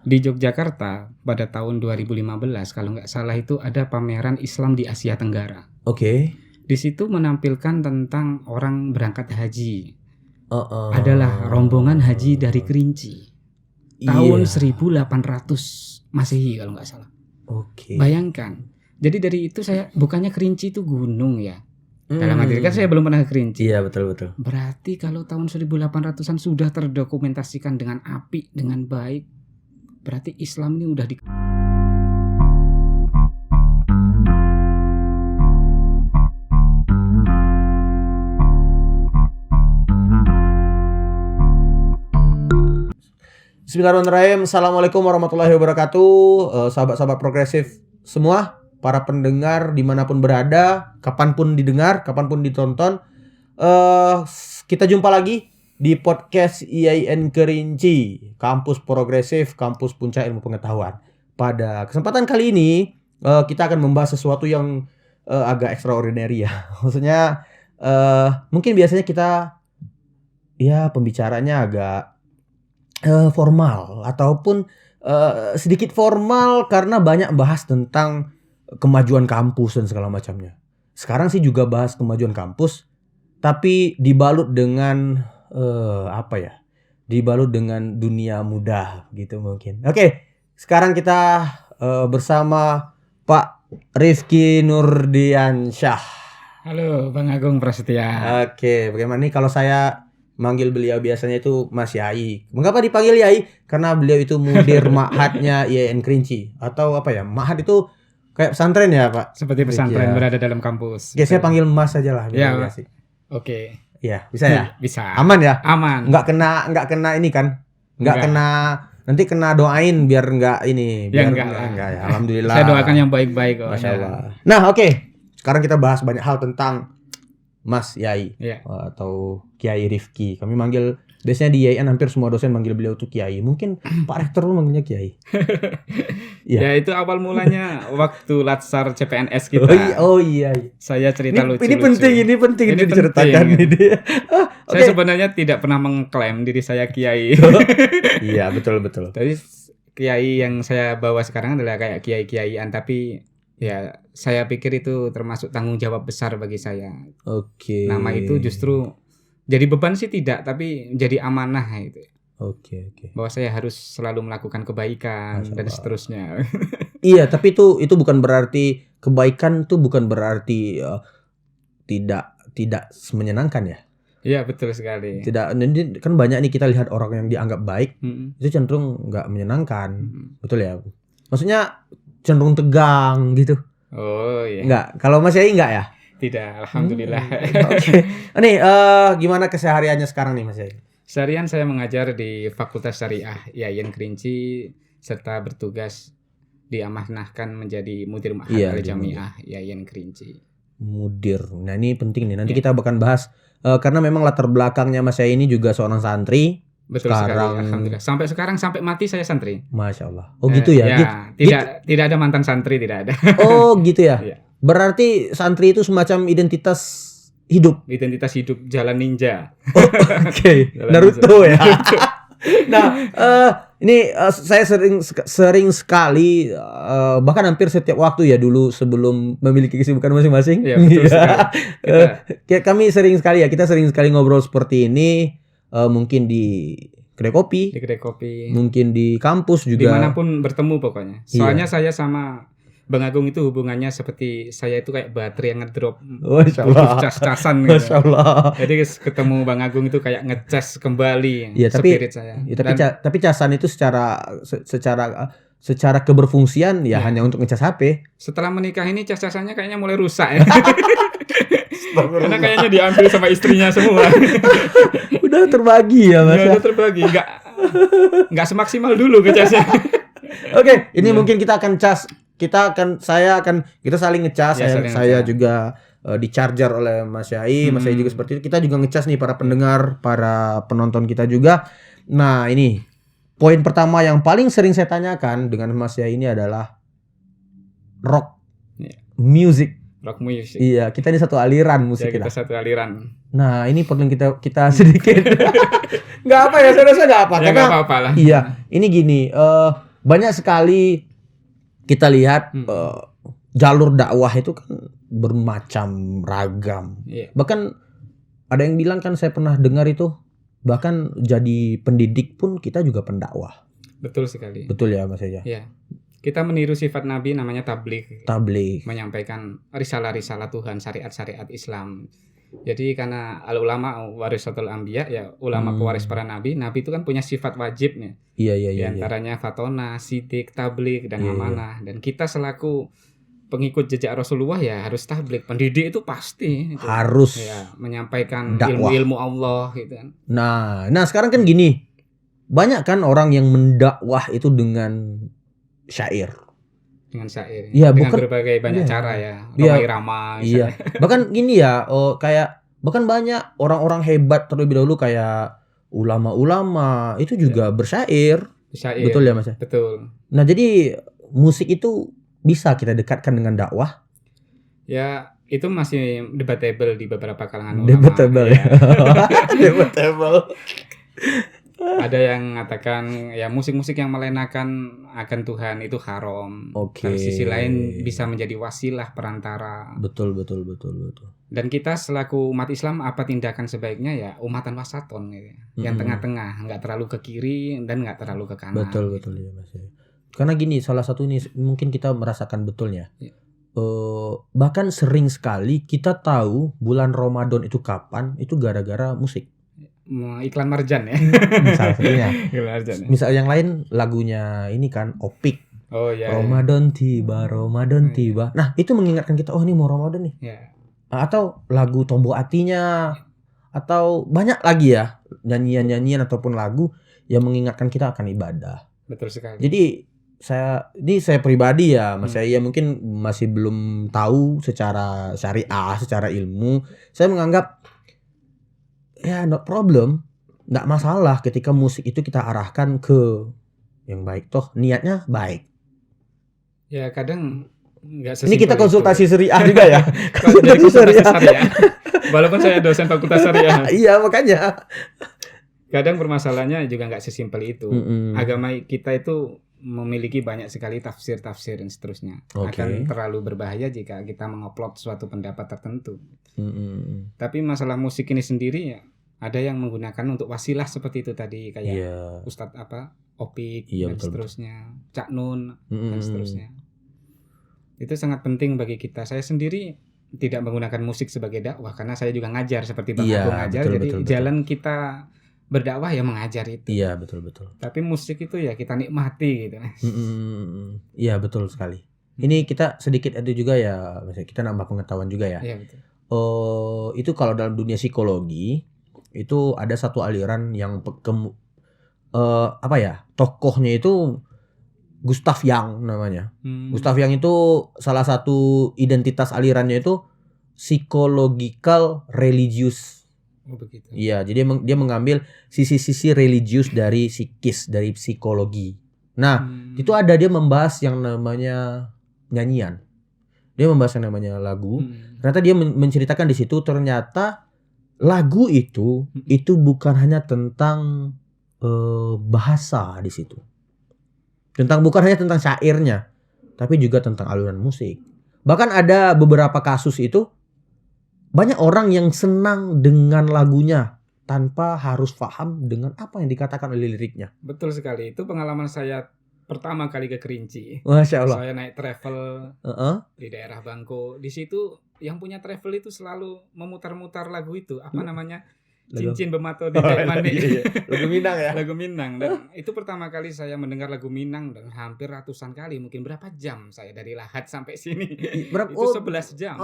Di Yogyakarta pada tahun 2015 kalau nggak salah itu ada pameran Islam di Asia Tenggara. Oke. Di situ menampilkan tentang orang berangkat haji. Adalah rombongan haji dari Kerinci. Tahun 1800 Masehi kalau nggak salah. Oke. Bayangkan. Jadi dari itu saya bukannya Kerinci itu gunung ya. Dalam arti kan saya belum pernah ke Kerinci. Iya, betul. Berarti kalau tahun 1800-an sudah terdokumentasikan dengan apik, dengan baik, berarti Islam ini udah di... Bismillahirrahmanirrahim. Assalamualaikum warahmatullahi wabarakatuh. Sahabat-sahabat progresif semua, para pendengar dimanapun berada, kapanpun didengar, kapanpun ditonton, kita jumpa lagi di podcast IAIN Kerinci, Kampus Progresif, Kampus Puncak Ilmu Pengetahuan. Pada kesempatan kali ini kita akan membahas sesuatu yang agak extraordinary ya. Maksudnya mungkin biasanya kita ya pembicaranya agak formal ataupun sedikit formal karena banyak bahas tentang kemajuan kampus dan segala macamnya. Sekarang sih juga bahas kemajuan kampus, tapi dibalut dengan dibalut dengan dunia muda gitu mungkin. Oke, sekarang kita bersama Pak Rifki Nurdiansyah. Halo Bang Agung Prasetya. Oke, bagaimana nih kalau saya manggil beliau biasanya itu Mas Yai. Mengapa dipanggil Yai? Karena beliau itu mudir ma'hadnya IAIN Kerinci. Atau apa ya? Ma'had itu kayak pesantren ya, Pak? Seperti pesantren berada dalam kampus. Oke, saya panggil Mas saja lah. Ya, oke. Iya, bisa ya? Bisa. Aman ya? Aman. Nggak kena ini kan? Nggak kena, nanti kena doain biar nggak ini. Biar enggak ya. Alhamdulillah. Saya doakan yang baik-baik kok. Masya Allah. Nah, oke. Sekarang kita bahas banyak hal tentang Mas Yai atau Kiai Rifki. Kami manggil biasanya di IAIN hampir semua dosen manggil beliau tuh Kiai. Mungkin Pak Rektor lu manggilnya Kiai. Ya itu awal mulanya waktu latsar CPNS kita. Oh iya. Saya cerita lucu. Ini penting diceritakan ini. Saya sebenarnya tidak pernah mengklaim diri saya Kiai. Iya, betul. Jadi Kiai yang saya bawa sekarang adalah kayak kiai-kiaian, tapi ya saya pikir itu termasuk tanggung jawab besar bagi saya. Oke. Nama itu justru jadi beban sih tidak, tapi jadi amanah itu. Oke. Bahwa saya harus selalu melakukan kebaikan dan seterusnya. Iya, tapi itu bukan berarti kebaikan tuh bukan berarti tidak menyenangkan ya. Iya, betul sekali. Tidak, kan banyak nih kita lihat orang yang dianggap baik itu cenderung nggak menyenangkan. Betul ya? Maksudnya cenderung tegang gitu. Oh iya. Enggak, kalau Mas Yai enggak ya? Tidak, alhamdulillah. Oke. Nih, gimana kesehariannya sekarang nih Mas Yai? Seharian saya mengajar di Fakultas Syariah IAIN Kerinci serta bertugas diamanahkan menjadi mudir ma'had Al-Jamiah IAIN Kerinci. Mudir. Nah, ini penting nih. Nanti kita bakal bahas karena memang latar belakangnya Mas Yai ini juga seorang santri. Betul sekali, alhamdulillah. Sampai sekarang, sampai mati saya santri. Masya Allah. Oh gitu ya? Tidak ada mantan santri, tidak ada. Oh gitu ya? Berarti santri itu semacam identitas hidup? Identitas hidup, jalan ninja. Oh, oke. Naruto ya? Nah, ini saya sering sekali, bahkan hampir setiap waktu ya dulu sebelum memiliki kesibukan masing-masing. Iya, betul sekali. Kami sering sekali ngobrol seperti ini. Mungkin di kedai kopi, mungkin di kampus juga, dimanapun bertemu pokoknya. Soalnya saya sama Bang Agung itu hubungannya seperti saya itu kayak baterai yang ngedrop, cas-casan gitu. Masya Allah. Jadi ketemu Bang Agung itu kayak ngecas kembali spirit saya. Ya, tapi casan itu secara keberfungsian ya hanya untuk ngecas HP. Setelah menikah ini cas-casannya kayaknya mulai rusak ya. Karena kayaknya diambil sama istrinya semua. Udah terbagi ya Mas. Udah terbagi, enggak semaksimal dulu ngecasnya. Oke, ini mungkin kita akan cas. Kita saling ngecas. Saya juga di-charger oleh Mas Yai. Mas Yai juga seperti itu. Kita juga ngecas nih para pendengar, para penonton kita juga. Nah, ini poin pertama yang paling sering saya tanyakan dengan Mas Yai ini adalah rock music. Rock music. Iya, kita ini satu aliran musik kita. Satu aliran. Nah, ini perlu kita sedikit. Enggak apa ya, saya rasa enggak apa. Ya enggak apa-apa lah. Iya, ini gini, banyak sekali kita lihat jalur dakwah itu kan bermacam ragam. Bahkan ada yang bilang kan, saya pernah dengar itu, bahkan jadi pendidik pun kita juga pendakwah. Betul sekali. Betul ya Mas Eja? Iya. Kita meniru sifat Nabi, namanya tabligh. Menyampaikan risalah-risalah Tuhan, syariat-syariat Islam. Jadi karena al-ulama warisatul anbiya, ya ulama pewaris para nabi. Nabi itu kan punya sifat wajibnya. Iya. Di antaranya fatona, sidik, tabligh, dan amanah. Dan kita selaku pengikut jejak Rasulullah ya harus tabligh. Pendidik itu pasti itu. Harus ya, menyampaikan dakwah. ilmu-ilmu Allah gitu kan. Nah sekarang kan gini. Banyak kan orang yang mendakwah itu dengan syair. Dengan syair. Ya, dengan bukan, berbagai banyak cara ya. Irama. Iya. Bahkan gini ya, kayak bahkan banyak orang-orang hebat terlebih dahulu kayak ulama-ulama itu juga bersyair. Betul ya Mas? Betul. Nah, jadi musik itu bisa kita dekatkan dengan dakwah? Ya, itu masih debatable di beberapa kalangan ulama. Debatable ya. Debatable. Ada yang mengatakan ya musik-musik yang melenakan akan Tuhan itu haram. Dari sisi lain bisa menjadi wasilah perantara. Betul. Dan kita selaku umat Islam apa tindakan sebaiknya ya umatan wasaton gitu. Yang tengah-tengah, nggak terlalu ke kiri dan nggak terlalu ke kanan. Betul ya Mas. Karena gini, salah satu ini mungkin kita merasakan betulnya. Ya. Bahkan sering sekali kita tahu bulan Ramadan itu kapan, itu gara-gara musik. Iklan Marjan ya. Misal satunya. Ya. Misal yang lain lagunya ini kan Opik. Oh iya. Ramadan tiba. Nah, itu mengingatkan kita, oh ini mau Ramadan nih. Ya. Atau lagu Tombo Atinya. Atau banyak lagi ya nyanyian-nyanyian ataupun lagu yang mengingatkan kita akan ibadah. Betul sekali. Jadi saya pribadi ya, Mas saya mungkin masih belum tahu secara syariah, secara ilmu. Saya menganggap ya no problem, nggak masalah ketika musik itu kita arahkan ke yang baik, toh niatnya baik. Ya kadang nggak sesimpel. Ini kita konsultasi syariah juga ya. konsultasi syariah. Walaupun saya dosen fakultas syariah. Iya makanya. Kadang permasalahannya juga nggak sesimpel itu. Agama kita itu memiliki banyak sekali tafsir dan seterusnya. Akan terlalu berbahaya jika kita mengupload suatu pendapat tertentu. Tapi masalah musik ini sendiri ya ada yang menggunakan untuk wasilah seperti itu tadi kayak Ustadz Opik dan seterusnya, Cak Nun dan seterusnya. Itu sangat penting bagi kita. Saya sendiri tidak menggunakan musik sebagai dakwah karena saya juga ngajar seperti Bang Agung ngajar. Betul. Jalan kita berdakwah ya mengajar itu. Iya betul. Tapi musik itu ya kita nikmati gitu. Iya betul sekali. Ini kita sedikit ada juga ya, kita nambah pengetahuan juga ya. Iya betul. Itu kalau dalam dunia psikologi itu ada satu aliran yang tokohnya itu Gustav Jung namanya. Gustav Jung itu salah satu identitas alirannya itu psychological religious. Oh begitu. Iya, jadi dia mengambil sisi-sisi religius dari psikis, dari psikologi. Nah, itu ada dia membahas yang namanya nyanyian. Dia membahas yang namanya lagu. Ternyata dia menceritakan di situ ternyata lagu itu bukan hanya tentang bahasa di situ. Bukan hanya tentang syairnya, tapi juga tentang alunan musik. Bahkan ada beberapa kasus itu banyak orang yang senang dengan lagunya tanpa harus paham dengan apa yang dikatakan oleh liriknya. Betul sekali. Itu pengalaman saya pertama kali ke Kerinci. Masya Allah. Saya naik travel di daerah Bangko. Di situ yang punya travel itu selalu memutar-mutar lagu itu. Apa namanya? Cincin Bemato di Kayak Mandi. Lagu Minang ya? Lagu Minang. Dan itu pertama kali saya mendengar lagu Minang dan hampir ratusan kali. Mungkin berapa jam saya dari Lahat sampai sini. Itu 11 jam.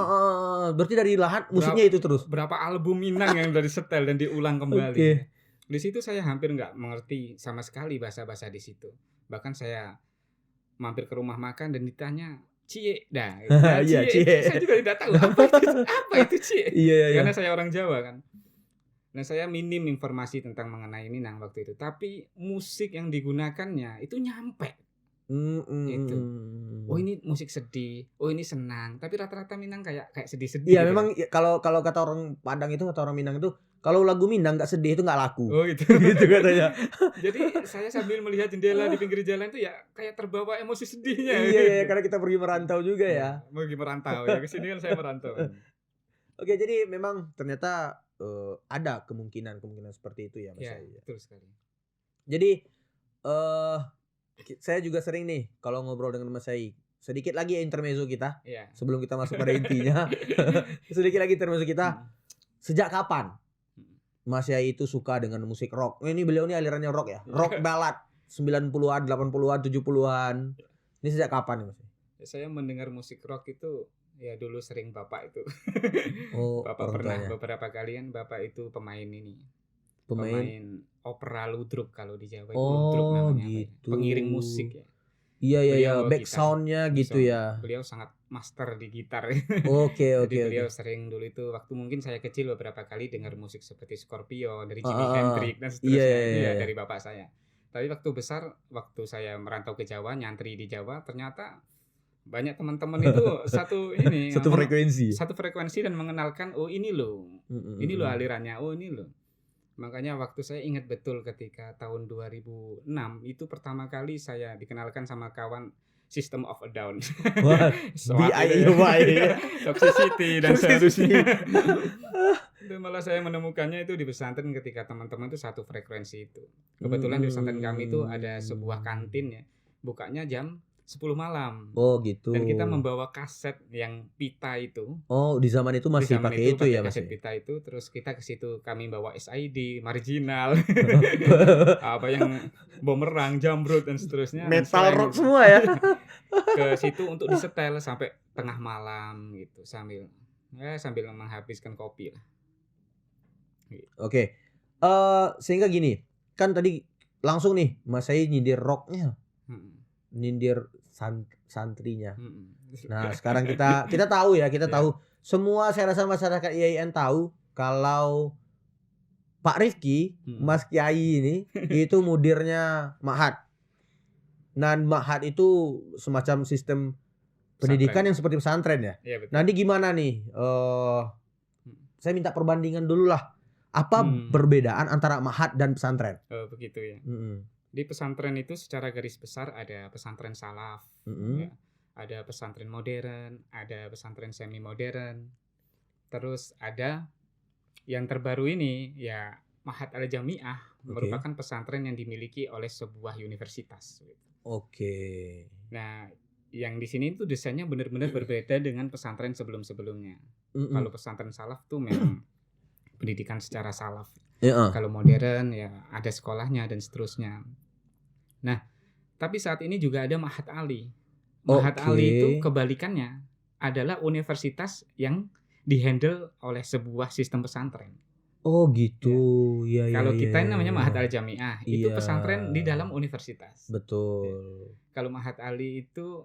Berarti dari Lahat musiknya itu terus? Berapa album Minang yang dari setel dan diulang kembali. Di situ saya hampir nggak mengerti sama sekali bahasa-bahasa di situ. Bahkan saya mampir ke rumah makan dan ditanya cie, cie. Saya juga tidak tahu apa itu cie. Karena saya orang Jawa kan. Nah saya minim informasi tentang mengenai Minang waktu itu. Tapi musik yang digunakannya itu nyampe. Itu. Oh ini musik sedih. Oh ini senang. Tapi rata-rata Minang kayak sedih-sedih. Iya gitu. Memang kalau kata orang Padang itu, kata orang Minang itu kalau lagu Minang nggak sedih itu nggak laku. Oh itu. Gitu katanya. Jadi saya sambil melihat jendela di pinggir jalan itu ya kayak terbawa emosi sedihnya. Iya, karena kita pergi merantau juga ya. Pergi merantau ya, kesini kan saya merantau. Oke, jadi memang ternyata ada kemungkinan seperti itu ya Mas Ya, Ai. betul sekali. Jadi saya juga sering nih kalau ngobrol dengan Mas Ai. Sedikit lagi ya intermezzo kita. Iya. Sebelum kita masuk pada intinya. Sedikit lagi intermezzo kita. Sejak kapan Mas Ai itu suka dengan musik rock? Ini beliau ini alirannya rock ya. Rock ballad 90-an, 80-an, 70-an. Ini sejak kapan nih Mas Ai? Saya mendengar musik rock itu ya dulu sering bapak itu. Oh, bapak pernah beberapa kalian bapak itu pemain ini. Pemain opera ludruk kalau di Jawa itu ludruk namanya. Gitu. Pengiring musik ya. Iya, back soundnya gitu ya. Beliau sangat master di gitar. Oke. Beliau sering dulu itu waktu mungkin saya kecil beberapa kali dengar musik seperti Scorpio dari Jimi Hendrix dan seterusnya iya, dari bapak saya. Tapi waktu besar, waktu saya merantau ke Jawa, nyantri di Jawa, ternyata banyak teman-teman itu satu frekuensi dan mengenalkan ini loh alirannya, ini loh. Makanya waktu saya ingat betul ketika tahun 2006 itu pertama kali saya dikenalkan sama kawan System of a Down. Toxicity dan seterusnya. Itu malah saya menemukannya itu di pesantren ketika teman-teman itu satu frekuensi itu. Kebetulan di pesantren kami itu ada sebuah kantin ya. Bukanya jam 10 malam. Oh gitu. Dan kita membawa kaset yang pita itu. Oh di zaman itu masih pakai itu ya kaset pita itu. Terus kita ke situ kami bawa SID, Marginal, apa yang Bumerang, Jamrud dan seterusnya. Metal rock semua ya. Ke situ untuk disetel sampai tengah malam gitu sambil menghabiskan kopi lah. Gitu. Oke. Sehingga gini, kan tadi langsung nih Mas Ai nyindir rocknya. Nyindir santrinya. Nah, sekarang kita tahu ya, tahu semua, saya rasa masyarakat IAIN tahu kalau Pak Rifki, Mas Kiai ini itu mudirnya Ma'had. Dan Ma'had itu semacam sistem pendidikan yang seperti pesantren ya. Iya, betul. Nanti gimana nih? Saya minta perbandingan dulu lah. Apa perbedaan antara Ma'had dan pesantren? Oh, begitu ya. Di pesantren itu secara garis besar ada pesantren salaf, ya. Ada pesantren modern, ada pesantren semi modern, terus ada yang terbaru ini ya Ma'had Al-Jami'ah, merupakan pesantren yang dimiliki oleh sebuah universitas. Oke. Nah, yang di sini itu desainnya benar-benar berbeda dengan pesantren sebelum-sebelumnya. Kalau pesantren salaf tuh memang pendidikan secara salaf. Kalau modern ya ada sekolahnya dan seterusnya. Nah, tapi saat ini juga ada Ma'had Ali. Ma'had Ali itu kebalikannya adalah universitas yang dihandle oleh sebuah sistem pesantren. Oh gitu. Ya. Kalau kita namanya Ma'had Al-Jami'ah, itu pesantren di dalam universitas. Betul. Ya. Kalau Ma'had Ali itu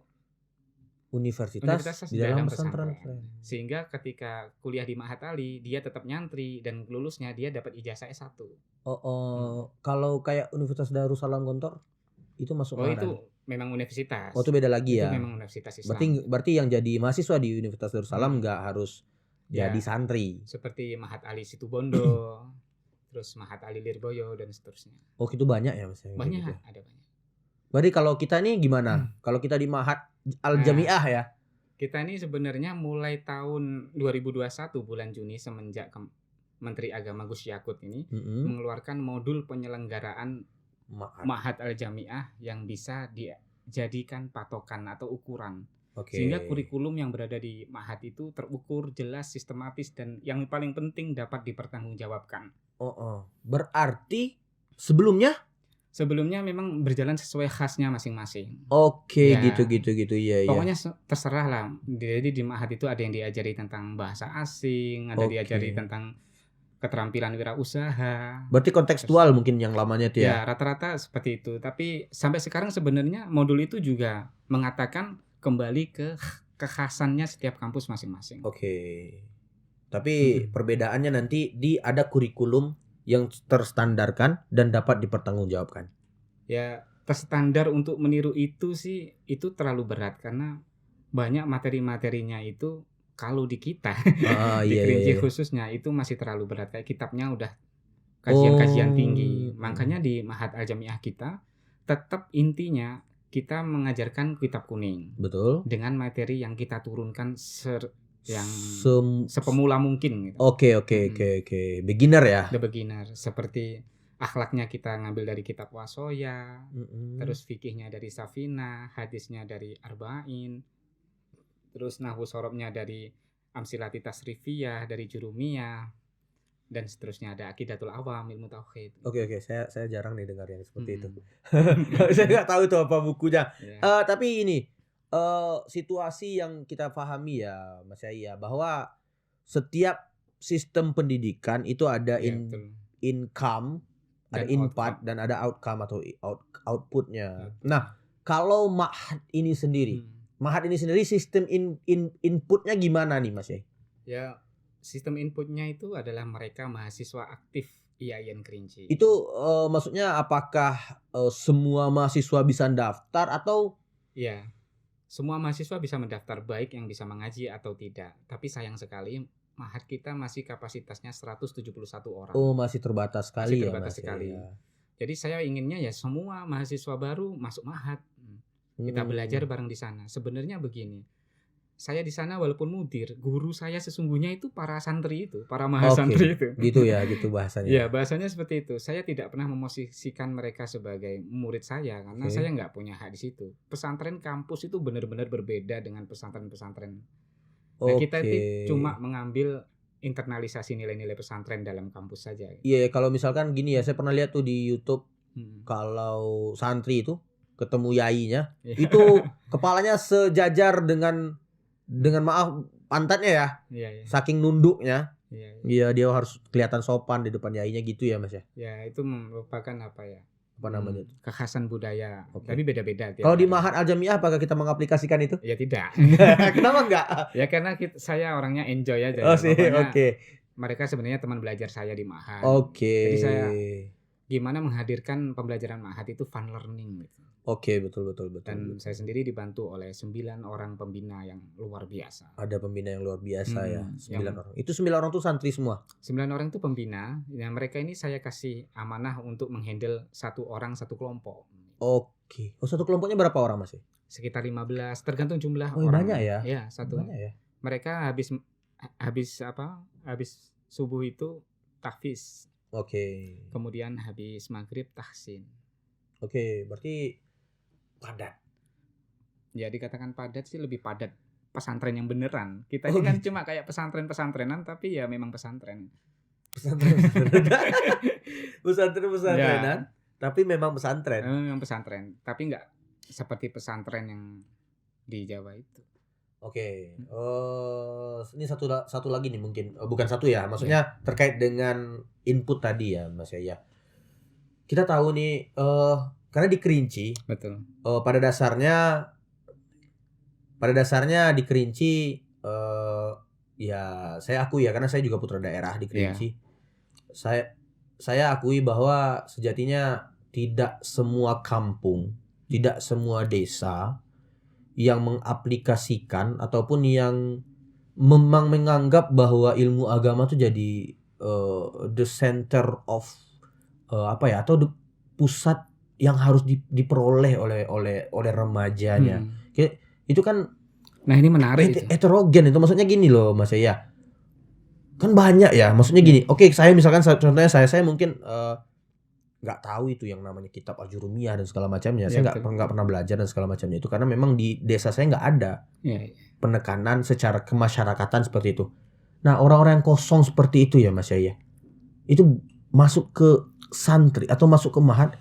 universitas di dalam pesantren. Sehingga ketika kuliah di Ma'had Ali, dia tetap nyantri dan lulusnya dia dapat ijazah S1. Kalau kayak Universitas Darussalam Gontor itu masuk Ma'had itu memang universitas. Itu beda lagi ya. Itu memang universitas Islam. Berarti yang jadi mahasiswa di Universitas Darussalam nggak harus jadi santri. Seperti Ma'had Ali Situbondo, terus Ma'had Ali Lirboyo dan seterusnya. Oh, itu banyak ya Mas? Banyak, gitu. Ada banyak. Berarti kalau kita nih gimana? Kalau kita di Ma'had Al-Jami'ah ya. Kita ini sebenarnya mulai tahun 2021 bulan Juni semenjak Menteri Agama Gus Yakut ini mengeluarkan modul penyelenggaraan Ma'had Al-Jami'ah yang bisa dijadikan patokan atau ukuran. Sehingga kurikulum yang berada di Ma'had itu terukur, jelas, sistematis, dan yang paling penting dapat dipertanggungjawabkan. Berarti sebelumnya memang berjalan sesuai khasnya masing-masing. Gitu. Iya. Pokoknya terserah lah. Jadi di Ma'had itu ada yang diajari tentang bahasa asing, ada diajari tentang keterampilan wirausaha. Berarti kontekstual mungkin yang lamanya itu ya. Ya, rata-rata seperti itu. Tapi sampai sekarang sebenarnya modul itu juga mengatakan kembali ke kekhasannya setiap kampus masing-masing. Tapi perbedaannya nanti ada kurikulum yang terstandarkan dan dapat dipertanggungjawabkan. Ya, terstandar untuk meniru itu sih itu terlalu berat karena banyak materi-materinya itu kalau di kita di Iya, Kerinci iya. khususnya itu masih terlalu berat, kayak kitabnya udah kajian-kajian tinggi. Oh. Makanya di Ma'had Al-Jamiah kita tetap intinya kita mengajarkan kitab kuning Betul. dengan materi yang kita turunkan yang Sem- sepemula mungkin gitu. Oke. Beginner ya. The beginner, seperti akhlaknya kita ngambil dari kitab Wasoya, terus fikihnya dari Safina, hadisnya dari Arba'in, terus nahwu sorobnya dari Amsilati Tasrifiyah, dari Jurumiyah, dan seterusnya ada Aqidatul Awam, ilmu tauhid. Oke, saya jarang nih dengar yang seperti itu. Saya nggak tahu itu apa bukunya. Ya. Tapi ini situasi yang kita pahami ya, Mas Yai ya, bahwa setiap sistem pendidikan itu ada betul. income, ada Dan input dan ada outcome atau outputnya. Nah, kalau Ma'had ini sendiri, sistem inputnya gimana nih, Mas Yai? Ya, sistem inputnya itu adalah mereka mahasiswa aktif IAIN Kerinci. Itu maksudnya apakah semua mahasiswa bisa daftar atau? Ya, semua mahasiswa bisa mendaftar, baik yang bisa mengaji atau tidak. Tapi sayang sekali Ma'had kita masih kapasitasnya 171 orang. Oh, masih terbatas sekali masih terbatas sekali. Ya. Jadi saya inginnya ya semua mahasiswa baru masuk Ma'had. Kita belajar bareng di sana. Sebenarnya begini, saya di sana walaupun mudir, guru saya sesungguhnya itu para santri itu, para mahasantri itu. Gitu ya, gitu bahasanya. Ya, bahasanya seperti itu. Saya tidak pernah memosisikan mereka sebagai murid saya karena saya nggak punya hak di situ. Pesantren kampus itu benar-benar berbeda dengan pesantren-pesantren. Nah, kita itu cuma mengambil internalisasi nilai-nilai pesantren dalam kampus saja. Iya, kalau misalkan gini ya, saya pernah lihat tuh di YouTube kalau santri itu ketemu yainya, itu kepalanya sejajar dengan maaf pantatnya ya. Iya. Saking nunduknya. Iya, dia harus kelihatan sopan di depan yainya gitu ya, Mas ya. Ya, itu merupakan apa namanya? Kekhasan budaya. Tapi beda-beda. Kalau di Ma'had Al-Jamiah apakah kita mengaplikasikan itu? Ya tidak. Kenapa enggak? Ya karena saya orangnya enjoy aja. Oh sih, oke. Mereka sebenarnya teman belajar saya di Ma'had. Oke. Jadi saya gimana menghadirkan pembelajaran Ma'had itu fun learning gitu. Oke, betul. Dan saya sendiri dibantu oleh 9 orang pembina yang luar biasa. Ada pembina yang luar biasa ya, 9 orang. Itu 9 orang tuh santri semua? 9 orang itu pembina. Ya, mereka ini saya kasih amanah untuk menghandle 1 orang 1 kelompok. Oke. Oh, 1 kelompoknya berapa orang, Mas? Sekitar 15, tergantung jumlah orang. Banyak ya? Ya, satu. Banyak ya? Mereka habis subuh itu tahfiz. Oke. Kemudian habis maghrib tahsin. Oke, berarti padat. Ya dikatakan padat sih, lebih padat pesantren yang beneran. Kita ini kan cuma kayak pesantren-pesantrenan, tapi ya memang pesantren. Pesantren-pesantrenan, tapi memang pesantren. Memang pesantren, tapi nggak seperti pesantren yang di Jawa itu. Oke. Ini satu lagi nih mungkin. Bukan satu ya, maksudnya terkait dengan input tadi ya, Mas ya. Kita tahu nih karena di Kerinci, betul. Pada dasarnya di Kerinci, ya saya akui ya, karena saya juga putra daerah di Kerinci. Saya akui bahwa sejatinya tidak semua kampung, tidak semua desa yang mengaplikasikan ataupun yang memang menganggap bahwa ilmu agama itu jadi the center of atau pusat yang harus diperoleh oleh remajanya. Itu kan, nah ini menarik, heterogen itu. Maksudnya gini loh, Mas ya. Kan banyak ya. Maksudnya gini. Oke, saya misalkan contohnya saya mungkin nggak tahu itu yang namanya kitab Al-Jurumiyah dan segala macamnya. Saya nggak pernah belajar dan segala macamnya itu, karena memang di desa saya nggak ada penekanan secara kemasyarakatan seperti itu. Nah, orang-orang yang kosong seperti itu ya, Mas ya, itu masuk ke santri atau masuk ke Ma'had,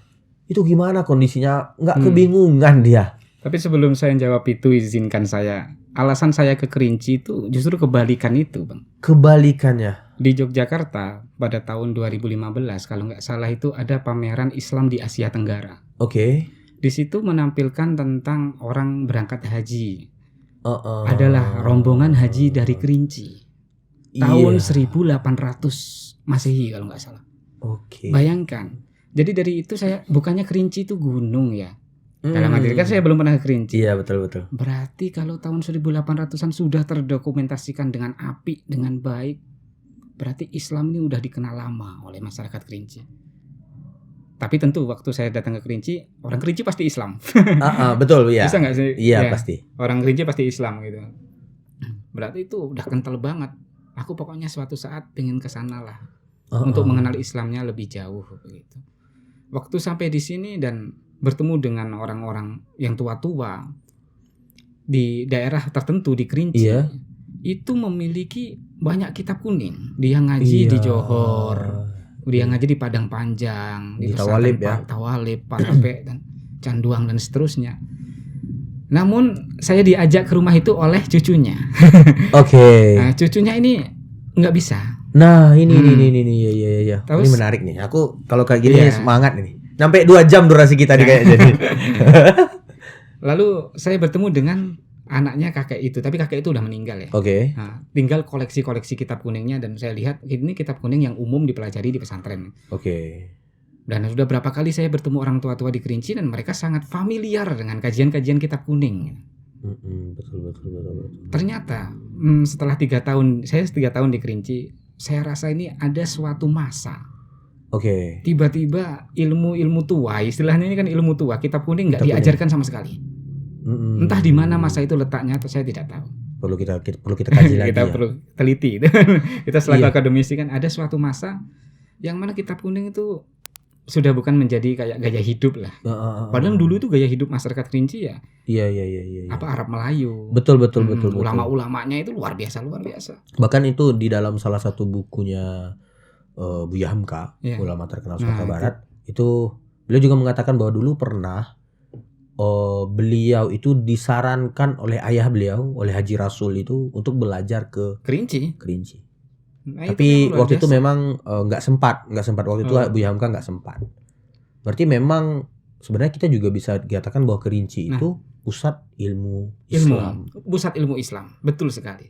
itu gimana kondisinya? Nggak kebingungan dia? Tapi sebelum saya jawab itu, izinkan saya. Alasan saya ke Kerinci itu justru kebalikan itu, Bang. Kebalikannya? Di Yogyakarta pada tahun 2015 kalau nggak salah itu ada pameran Islam di Asia Tenggara. Oke. Di situ menampilkan tentang orang berangkat haji. Adalah rombongan haji dari Kerinci. Tahun 1800 Masehi kalau nggak salah. Oke. Bayangkan. Jadi dari itu saya, bukannya Kerinci itu gunung ya. Dalam arti kan saya belum pernah ke Kerinci. Iya, betul. Berarti kalau tahun 1800-an sudah terdokumentasikan dengan apik, dengan baik, berarti Islam ini udah dikenal lama oleh masyarakat Kerinci. Tapi tentu waktu saya datang ke Kerinci, orang Kerinci pasti Islam. Betul, ya. Bisa nggak sih? Iya, Ya, pasti. orang Kerinci pasti Islam gitu. Berarti itu udah kental banget. Aku pokoknya suatu saat pengen ke sana lah untuk mengenal Islamnya lebih jauh begitu. Waktu sampai di sini dan bertemu dengan orang-orang yang tua-tua di daerah tertentu di Kerinci, itu memiliki banyak kitab kuning. Dia ngaji di Johor, dia ngaji di Padang Panjang, di Tawalib ya, Tawalib, Parape dan Canduang dan seterusnya. Namun saya diajak ke rumah itu oleh cucunya. Oke. Nah, cucunya ini nggak bisa. Nah, ini ya. Terus, ini menarik nih. Aku kalau kayak gini semangat nih. Sampai 2 jam durasi kita nih kayak jadi. Lalu saya bertemu dengan anaknya kakek itu, tapi kakek itu udah meninggal ya. Oke. Nah, tinggal koleksi kitab kuningnya dan saya lihat ini kitab kuning yang umum dipelajari di pesantren. Oke. Dan sudah berapa kali saya bertemu orang tua-tua di Kerinci dan mereka sangat familiar dengan kajian-kajian kitab kuning. Betul. Ternyata setelah 3 tahun, saya 3 tahun di Kerinci, saya rasa ini ada suatu masa. Oke. Tiba-tiba ilmu tua, istilahnya ini kan ilmu tua, kitab kuning nggak diajarkan sama sekali. Entah di mana masa itu letaknya atau saya tidak tahu. Perlu kita kaji lagi. Kita perlu teliti. Kita selaku akademisi kan ada suatu masa yang mana kitab kuning itu sudah bukan menjadi kayak gaya hidup lah. Padahal dulu itu gaya hidup masyarakat Kerinci ya. Iya. Apa Arab Melayu. Betul. Ulama-ulamanya itu luar biasa. Bahkan itu di dalam salah satu bukunya Buya Hamka, ulama terkenal Sumatera Barat, itu beliau juga mengatakan bahwa dulu pernah beliau itu disarankan oleh ayah beliau, oleh Haji Rasul itu untuk belajar ke Kerinci. Nah, tapi waktu itu memang nggak sempat waktu itu Buya Hamka nggak sempat. Berarti memang sebenarnya kita juga bisa dikatakan bahwa Kerinci itu pusat ilmu Islam. Pusat ilmu Islam, betul sekali.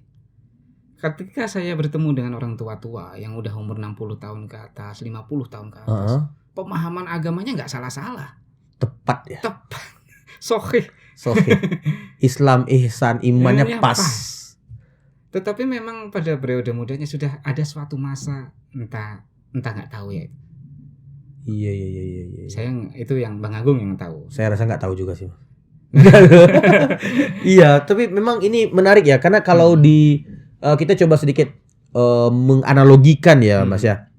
Ketika saya bertemu dengan orang tua-tua yang udah umur 60 tahun ke atas, 50 tahun ke atas, pemahaman agamanya nggak salah-salah. Tepat ya. Tepat. Sohih. Islam, ihsan, imannya pas. Tetapi memang pada periode mudanya sudah ada suatu masa entah nggak tahu ya. Iya. Saya itu yang Bang Agung yang tahu. Saya rasa nggak tahu juga sih. Iya, tapi memang ini menarik ya karena kalau kita coba sedikit menganalogikan ya Mas ya.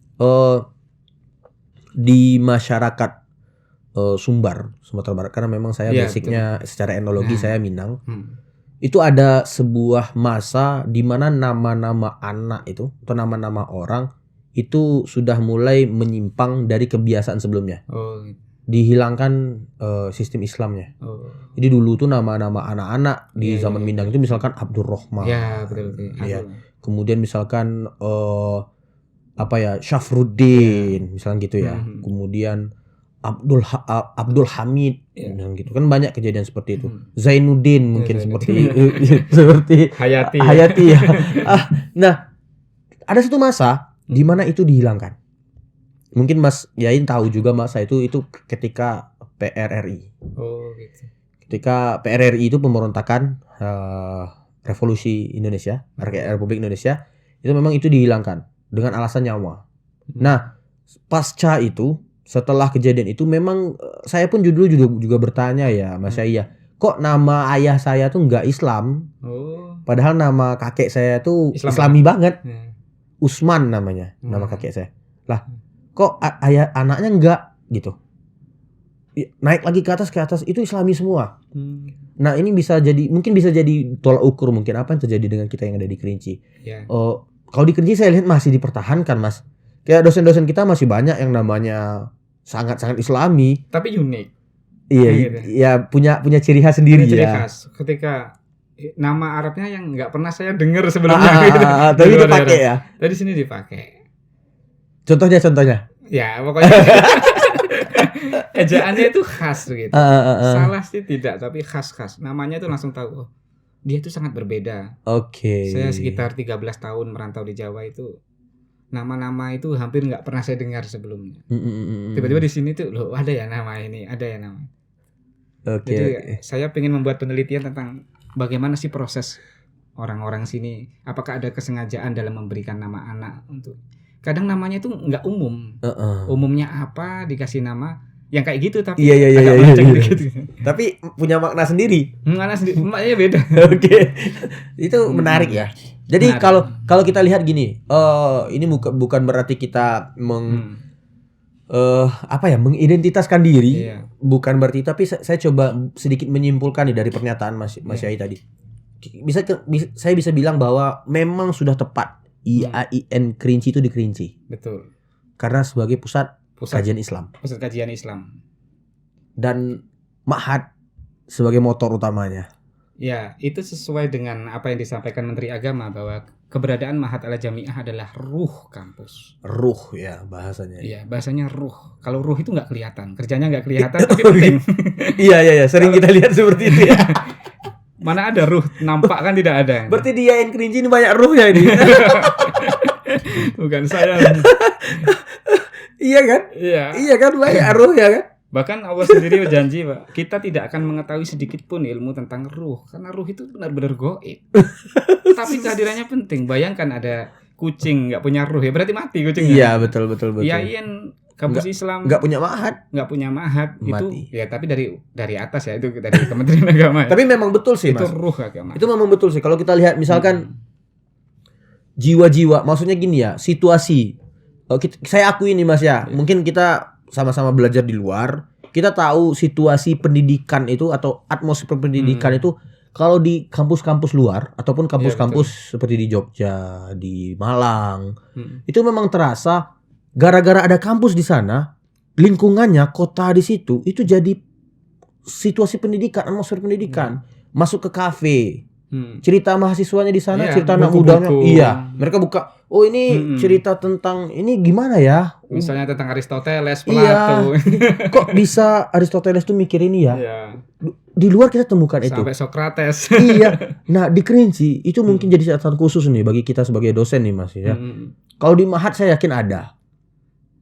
Di masyarakat Sumbar, Sumatera Barat, karena memang saya basicnya secara etnologi saya Minang. Itu ada sebuah masa di mana nama-nama anak itu atau nama-nama orang itu sudah mulai menyimpang dari kebiasaan sebelumnya. Dihilangkan sistem Islamnya. Jadi dulu tuh nama-nama anak-anak di zaman Minang itu misalkan Abdurrahman. Ya, betul. Ya. Kemudian misalkan Syafruddin, misalkan gitu ya. Kemudian Abdul Hamid, gitu kan banyak kejadian seperti itu. Zainuddin mungkin seperti Hayati ya. Nah, ada satu masa di mana itu dihilangkan. Mungkin Mas Yain tahu juga masa itu ketika PRRI. Gitu. Ketika PRRI itu pemberontakan Revolusi Indonesia, Republik Indonesia, itu memang itu dihilangkan dengan alasan nyawa. Nah, pasca itu, setelah kejadian itu memang saya pun dulu juga bertanya ya, Mas Yaya, kok nama ayah saya tuh nggak Islam? Padahal nama kakek saya tuh Islami banget. Usman namanya, nama kakek saya. Lah, kok ayah anaknya enggak gitu? Naik lagi ke atas itu Islami semua. Nah, ini mungkin bisa jadi tolak ukur mungkin apa yang terjadi dengan kita yang ada di Kerinci. Kalau di Kerinci saya lihat masih dipertahankan, Mas. Kayak dosen-dosen kita masih banyak yang namanya sangat-sangat Islami, tapi unik. Iya, gitu. Ya punya ciri khas sendiri ciri ya. Khas. Ketika nama Arabnya yang nggak pernah saya dengar sebelumnya. Tapi itu pakai ya. Tadi sini dipakai. Contohnya. Ya, pokoknya ejaannya itu khas gitu. Salah sih tidak, tapi khas. Namanya itu langsung tahu. Dia itu sangat berbeda. Oke. Saya sekitar 13 tahun merantau di Jawa itu. Nama-nama itu hampir nggak pernah saya dengar sebelumnya. Tiba-tiba di sini tuh loh ada ya nama ini, ada ya nama. Jadi saya ingin membuat penelitian tentang bagaimana sih proses orang-orang sini. Apakah ada kesengajaan dalam memberikan nama anak untuk. Kadang namanya itu nggak umum. Umumnya apa dikasih nama yang kayak gitu tapi iya. Gitu. Tapi punya makna sendiri. Makna sendiri, maknanya beda. Itu menarik ya. Jadi kalau kita lihat gini, ini bukan berarti kita mengidentitaskan diri, bukan berarti, tapi saya coba sedikit menyimpulkan nih dari pernyataan Mas Yai tadi. Saya bisa bilang bahwa memang sudah tepat IAIN Kerinci itu di Kerinci. Betul. Karena sebagai pusat kajian Islam. Pusat kajian Islam. Dan Ma'had sebagai motor utamanya. Ya, itu sesuai dengan apa yang disampaikan Menteri Agama bahwa keberadaan Ma'had Al-Jami'ah adalah ruh kampus. Ruh ya bahasanya. Iya, bahasanya ruh. Kalau ruh itu nggak kelihatan, kerjanya nggak kelihatan tapi penting. Iya, sering kita lihat seperti itu ya. Mana ada ruh, nampak kan tidak ada. Berarti di IAIN Kerinci ini banyak ruhnya ini. Bukan saya. Iya kan? Iya kan, banyak ruhnya kan? Bahkan Allah sendiri berjanji, Pak, kita tidak akan mengetahui sedikit pun ilmu tentang ruh karena ruh itu benar-benar gaib. Tapi kehadirannya penting. Bayangkan ada kucing nggak punya ruh ya berarti mati kucingnya. Iya, betul. IAIN kampus Islam nggak punya ma'had itu ya, tapi dari atas ya, itu dari Kementerian Agama ya. Tapi memang betul sih, Mas. Itu ruh agama. Itu memang betul sih. Kalau kita lihat misalkan jiwa-jiwa, maksudnya gini ya, situasi. Saya akui nih Mas ya, mungkin kita sama-sama belajar di luar, kita tahu situasi pendidikan itu atau atmosfer pendidikan itu kalau di kampus-kampus luar ataupun kampus-kampus seperti di Jogja, di Malang, itu memang terasa. Gara-gara ada kampus di sana, lingkungannya, kota di situ, itu jadi situasi pendidikan, atmosfer pendidikan. Masuk ke kafe, cerita mahasiswanya di sana, cerita anak mudanya. Iya, mereka buka. Oh ini cerita tentang ini gimana ya? Misalnya tentang Aristoteles, Plato. Kok bisa Aristoteles tuh mikir ini ya? Iya. Di luar kita temukan itu. Sampai Socrates. Iya. Nah di Kerinci itu mungkin jadi catatan khusus nih bagi kita sebagai dosen nih Mas ya. Kalau di Ma'had saya yakin ada.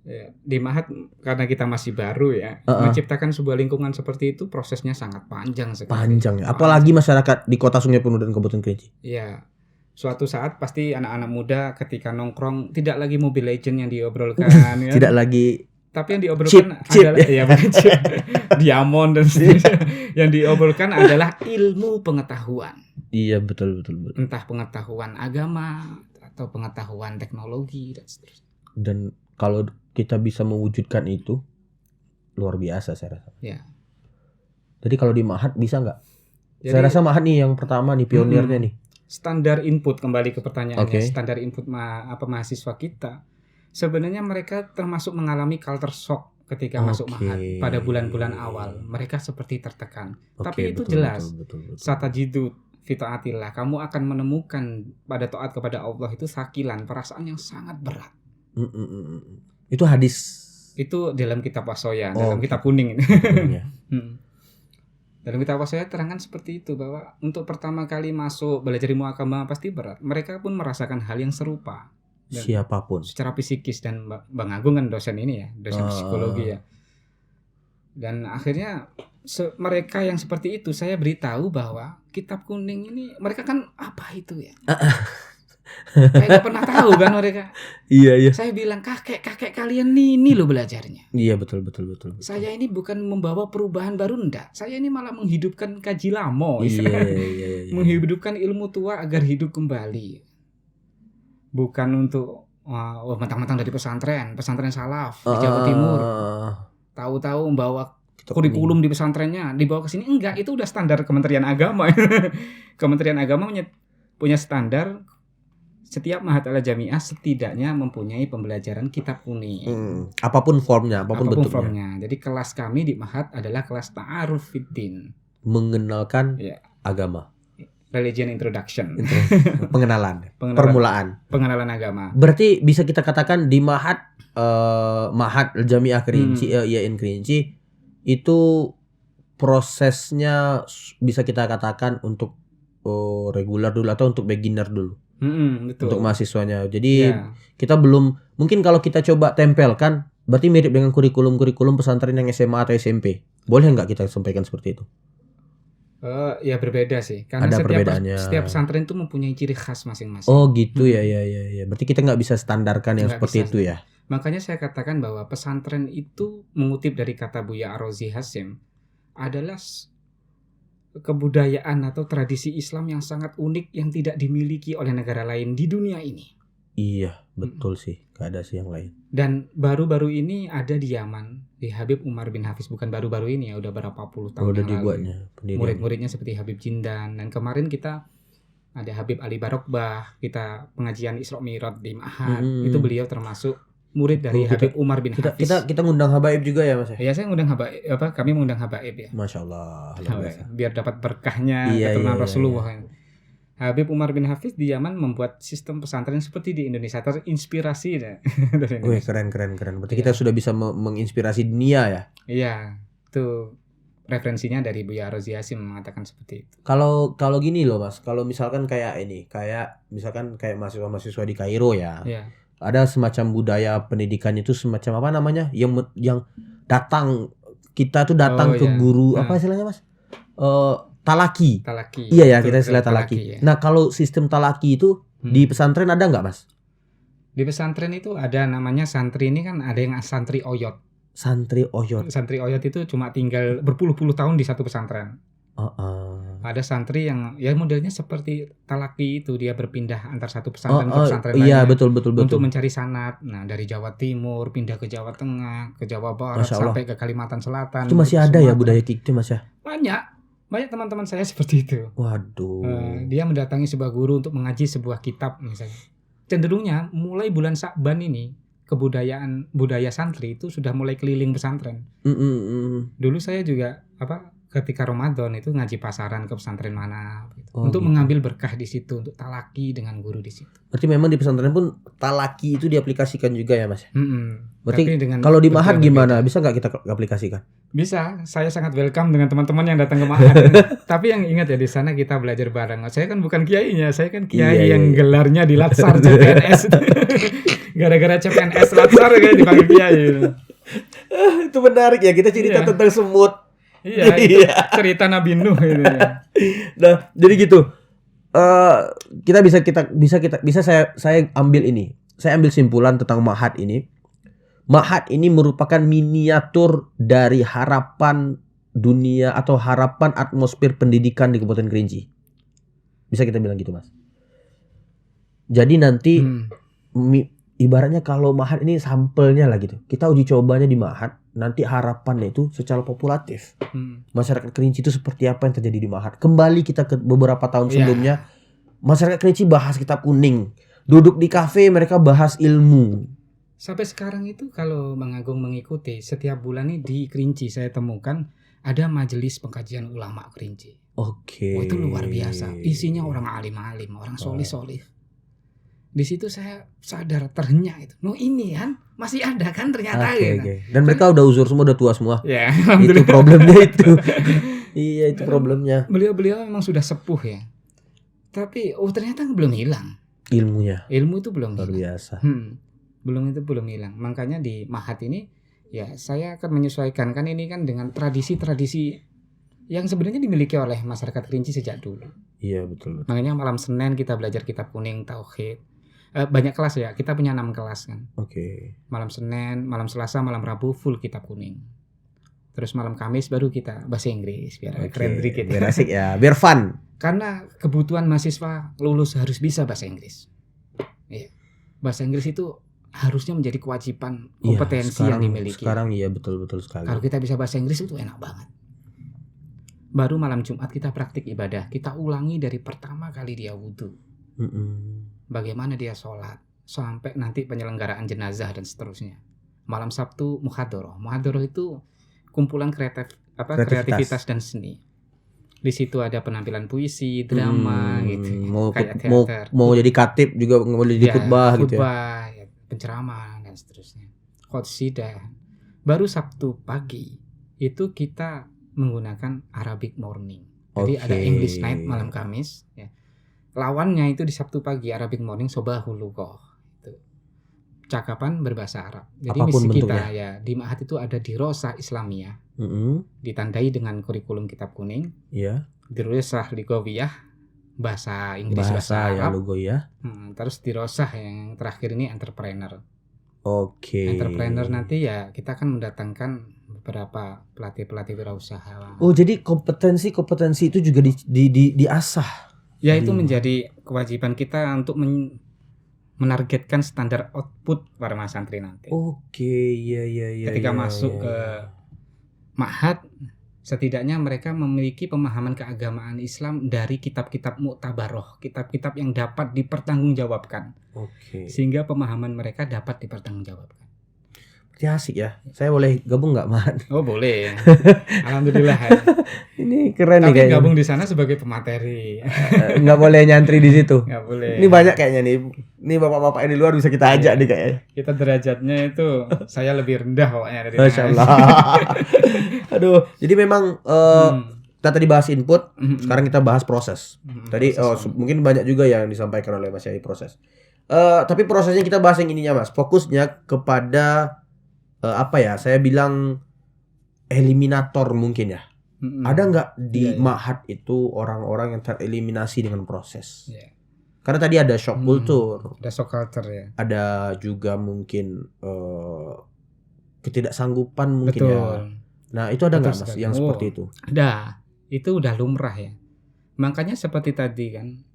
Ya, di Ma'had karena kita masih baru ya, menciptakan sebuah lingkungan seperti itu prosesnya sangat panjang sekali. Panjang ya, apalagi masyarakat di Kota Sungai Penuh dan Kabupaten Kerinci. Iya, suatu saat pasti anak-anak muda ketika nongkrong tidak lagi Mobile Legends yang diobrolkan, ya. Tidak lagi. Tapi yang diobrolkan adalah Diamond dan seterusnya. Yang diobrolkan adalah ilmu pengetahuan. Iya betul. Entah pengetahuan agama atau pengetahuan teknologi dan seterusnya. Dan kalau kita bisa mewujudkan itu luar biasa saya rasa. Ya. Jadi kalau di Ma'had bisa nggak? Saya rasa Ma'had nih yang pertama nih pionirnya nih. Standar input, kembali ke pertanyaannya. Standar input mahasiswa kita. Sebenarnya mereka termasuk mengalami culture shock ketika masuk Ma'had pada bulan-bulan awal. Mereka seperti tertekan. Tapi itu jelas. Betul. Satajidu fi taatillah. Kamu akan menemukan pada taat kepada Allah itu sakilan, perasaan yang sangat berat. Itu hadis. Itu dalam kitab Wasoya, dalam kitab kuning ini. Dalam kitab Wasoya terangkan seperti itu bahwa untuk pertama kali masuk belajar ilmu agama pasti berat. Mereka pun merasakan hal yang serupa. Dan siapapun. Secara psikis, dan Bang Agung kan dosen ini ya, dosen psikologi ya. Dan akhirnya mereka yang seperti itu saya beritahu bahwa kitab kuning ini mereka kan apa itu ya? Saya nggak pernah tahu kan mereka. Iya. Saya bilang kakek kalian ini loh belajarnya. Iya betul. Saya ini bukan membawa perubahan baru, enggak. Saya ini malah menghidupkan kaji lamo. Iya. Menghidupkan ilmu tua agar hidup kembali. Bukan untuk mentang-mentang dari pesantren salaf di Jawa Timur. Tahu-tahu membawa kurikulum di pesantrennya dibawa ke sini, enggak. Itu udah standar Kementerian Agama. Kementerian Agama punya standar. Setiap Ma'had Al-Jami'ah setidaknya mempunyai pembelajaran kitab kuning. Apapun formnya, apapun bentuknya. Formnya. Jadi kelas kami di Ma'had adalah kelas Ta'aruf Fiddin. Mengenalkan agama. Religion Introduction. Pengenalan. Permulaan. Pengenalan agama. Berarti bisa kita katakan di Ma'had Al-Jami'ah Kerinci, IAIN Kerinci, itu prosesnya bisa kita katakan untuk regular dulu atau untuk beginner dulu. Betul. Untuk mahasiswanya. Jadi kita belum, mungkin kalau kita coba tempelkan, berarti mirip dengan kurikulum pesantren yang SMA atau SMP. Boleh nggak kita sampaikan seperti itu? Ya berbeda sih, karena Ada perbedaannya. setiap pesantren itu mempunyai ciri khas masing-masing. Oh gitu ya. Berarti kita nggak bisa standarkan yang Nggak seperti bisa. itu ya. Makanya saya katakan bahwa pesantren itu, mengutip dari kata Buya Ar-Razi Hasyim, adalah kebudayaan atau tradisi Islam yang sangat unik yang tidak dimiliki oleh negara lain di dunia ini. Iya, betul sih. Gak ada sih yang lain. Dan baru-baru ini ada di Yaman, di Habib Umar bin Hafiz. Bukan baru-baru ini ya, udah berapa puluh tahun Udah yang lalu. dibuatnya. Murid-muridnya seperti Habib Jindan. Dan kemarin kita ada Habib Ali Barokbah, kita pengajian Isra Mi'raj di Ma'had. Itu beliau termasuk murid dari Habib Umar bin Hafiz. Kita ngundang habaib juga ya Mas ya? Ya, saya ngundang habaib, kami mengundang habaib ya. Masya Allah. Biar dapat berkahnya keturunan Rasulullah. Habib Umar bin Hafiz di Yaman membuat sistem pesantren seperti di Indonesia, terinspirasi dari Indonesia. Wih, keren. Berarti kita sudah bisa menginspirasi dunia ya? Iya, itu referensinya dari Buya Ar-Razi Hasyim mengatakan seperti itu. Kalau gini loh Mas, kalau misalkan kayak misalkan kayak mahasiswa di Kairo ya. Iya. Ada semacam budaya pendidikan itu semacam apa namanya? Yang datang, kita tuh datang ke guru apa istilahnya Mas? Talaki. Iya ya, kita istilah talaki. Ya. Nah, kalau sistem talaki itu di pesantren ada nggak Mas? Di pesantren itu ada namanya santri, ini kan ada yang santri oyot. Santri oyot itu cuma tinggal berpuluh-puluh tahun di satu pesantren. Ada santri yang ya modelnya seperti talaki itu, dia berpindah antar satu pesantren ke pesantren lainnya. Iya, betul. Untuk mencari sanad. Nah, dari Jawa Timur pindah ke Jawa Tengah, ke Jawa Barat sampai ke Kalimantan Selatan. Itu masih ada ya budaya itu Mas ya? Banyak teman-teman saya seperti itu. Waduh. Dia mendatangi sebuah guru untuk mengaji sebuah kitab misalnya. Cenderungnya mulai bulan Sya'ban ini budaya santri itu sudah mulai keliling pesantren. Dulu saya juga ketika Ramadan itu ngaji pasaran ke pesantren mana gitu. Untuk mengambil berkah di situ, untuk talaki dengan guru di situ. Berarti memang di pesantren pun talaki itu diaplikasikan juga ya Mas? Berarti kalau di Ma'had gimana? Bisa nggak kita aplikasikan? Bisa, saya sangat welcome dengan teman-teman yang datang ke Ma'had. Tapi yang ingat ya, di sana kita belajar bareng. Saya kan bukan kiainya, saya kan kiai yang gelarnya di Latsar CPNS. Gara-gara CPNS Latsar kayak dipanggil kiai. Itu menarik ya, kita cerita tentang semut. Iya, cerita Nabi Nuh gitu ya. Nah, jadi gitu. Saya ambil ini. Saya ambil simpulan tentang Ma'had ini. Ma'had ini merupakan miniatur dari harapan dunia atau harapan atmosfer pendidikan di Kabupaten Kerinci. Bisa kita bilang gitu, Mas. Jadi nanti ibaratnya kalau Ma'had ini sampelnya lah gitu. Kita uji cobanya di Ma'had. Nanti harapannya itu secara populatif. Masyarakat Kerinci itu seperti apa yang terjadi di Ma'had. Kembali kita ke beberapa tahun sebelumnya. Masyarakat Kerinci bahas kitab kuning. Duduk di kafe mereka bahas ilmu. Sampai sekarang itu kalau Bang Agung mengikuti, setiap bulan ini di Kerinci saya temukan ada majelis pengkajian ulama Kerinci. Oke. Itu luar biasa. Isinya orang alim-alim, orang solih-solih. Di situ saya sadar ternyata itu. Ini kan masih ada kan ternyata gitu. Dan mereka udah uzur semua, udah tua semua. Ya, itu problemnya itu. Iya, itu problemnya. Beliau memang sudah sepuh ya. Tapi ternyata belum hilang ilmunya. Ilmu itu belum luar biasa. Belum hilang. Makanya di Ma'had ini ya saya akan menyesuaikan kan ini kan dengan tradisi-tradisi yang sebenarnya dimiliki oleh masyarakat Kerinci sejak dulu. Iya, betul. Makanya malam Senin kita belajar kitab kuning, tauhid. Banyak kelas ya, kita punya 6 kelas kan. Malam Senin, malam Selasa, malam Rabu full kitab kuning. Terus malam Kamis baru kita bahasa Inggris biar keren dikit. Biar asik ya, biar fun. Karena kebutuhan mahasiswa lulus harus bisa bahasa Inggris. Iya. Bahasa Inggris itu harusnya menjadi kewajiban, kompetensi yang dimiliki. Sekarang iya betul sekali. Kalau kita bisa bahasa Inggris itu enak banget. Baru malam Jumat kita praktik ibadah, kita ulangi dari pertama kali dia wudu. Bagaimana dia sholat sampai nanti penyelenggaraan jenazah dan seterusnya. Malam Sabtu muhadharah. Muhadharah itu kumpulan kreativitas dan seni. Di situ ada penampilan puisi, drama gitu. Kayak teater. Mau jadi khatib juga, mau jadi khutbah gitu ya. Penceramah dan seterusnya. Qasidah. Baru Sabtu pagi itu kita menggunakan Arabic morning. Jadi ada English night malam Kamis ya. Lawannya itu di Sabtu pagi Arabic morning Sobahul Lughah. percakapan berbahasa Arab. Jadi apapun misi bentuknya. kita ya di Ma'had itu ada dirosah Islamiyah, ditandai dengan kurikulum kitab kuning, Iya. dirosah Ligawiyah, bahasa Inggris, Bahasa ya Arab, logo ya. terus dirosah yang terakhir ini entrepreneur. Oke. Entrepreneur nanti ya kita akan mendatangkan beberapa pelatih wirausaha. Oh, jadi kompetensi itu juga diasah. Ya itu menjadi kewajiban kita untuk menargetkan standar output para mas santri nanti. Oke, iya. Ketika masuk ke Ma'had, setidaknya mereka memiliki pemahaman keagamaan Islam dari kitab-kitab mu'tabaroh, kitab-kitab yang dapat dipertanggungjawabkan. Oke. Sehingga pemahaman mereka dapat dipertanggungjawabkan. Berarti asik ya. Saya boleh gabung nggak, Mat? Oh boleh. Alhamdulillah. Ini keren nih Tapi kayaknya. gabung di sana sebagai pemateri. Nggak boleh nyantri di situ. Nggak boleh. Ini banyak kayaknya nih. Ini bapak-bapak yang di luar bisa kita ajak nih kayaknya. Kita derajatnya itu saya lebih rendah pokoknya dari Masya Allah. Aduh, jadi memang kita tadi bahas input, sekarang kita bahas proses. Tadi mungkin banyak juga yang disampaikan oleh Mas Yai proses. Tapi prosesnya kita bahas yang ininya, Mas. Fokusnya kepada saya bilang eliminator mungkin ya. Ada nggak di Ma'had itu orang-orang yang tereliminasi dengan proses? Yeah. Karena tadi ada shock culture, ada shock culture ya. ada juga mungkin ketidaksanggupan mungkin. Betul. Ya. Nah itu ada nggak, Mas, yang seperti itu? Ada, itu udah lumrah ya. Makanya seperti tadi kan,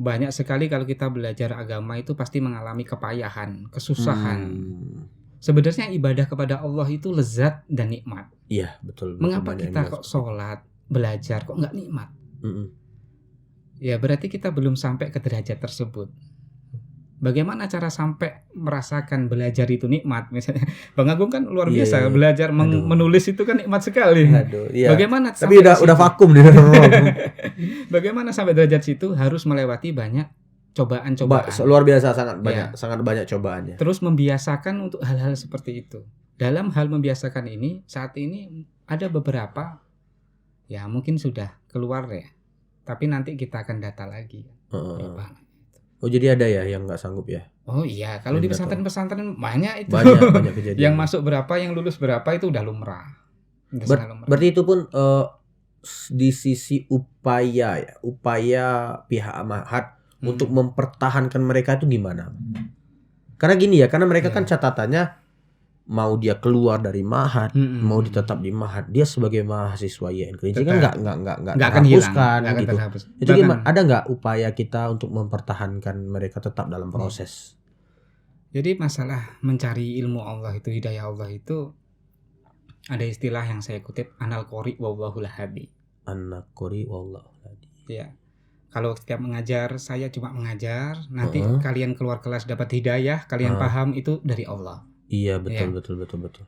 banyak sekali kalau kita belajar agama itu pasti mengalami kepayahan, kesusahan. Sebenarnya ibadah kepada Allah itu lezat dan nikmat. Iya, betul. Mengapa kita kok sholat, belajar kok nggak nikmat? Ya berarti kita belum sampai ke derajat tersebut. Bagaimana cara sampai merasakan belajar itu nikmat? Misalnya Bang Agung kan luar biasa belajar menulis itu kan nikmat sekali. Bagaimana? Tapi udah vakum di dalam. Bagaimana sampai derajat situ? Harus melewati banyak cobaan-cobaan. Luar biasa, sangat banyak cobaannya. Terus membiasakan untuk hal-hal seperti itu. Dalam hal membiasakan ini, saat ini ada beberapa ya mungkin sudah keluar ya. Tapi nanti kita akan data lagi. Oh jadi ada ya yang nggak sanggup ya? Oh iya, kalau di pesantren-pesantren banyak itu. Banyak kejadian. Yang masuk berapa, yang lulus berapa itu udah lumrah. Berarti itu pun di sisi upaya pihak Ma'had untuk mempertahankan mereka itu gimana? Karena gini ya, karena mereka kan catatannya mau dia keluar dari Ma'had, mau ditetap di Ma'had, dia sebagai mahasiswa YN Kerinci kan nggak akan hilang, gitu. Itu gimana? Ada nggak upaya kita untuk mempertahankan mereka tetap dalam proses? Jadi masalah mencari ilmu Allah itu, hidayah Allah itu ada istilah yang saya kutip, anal qori wallahul hadi. Anal qori wallahul hadi. Ya. Kalau setiap mengajar, saya cuma mengajar, nanti kalian keluar kelas dapat hidayah, kalian paham itu dari Allah. Iya, betul.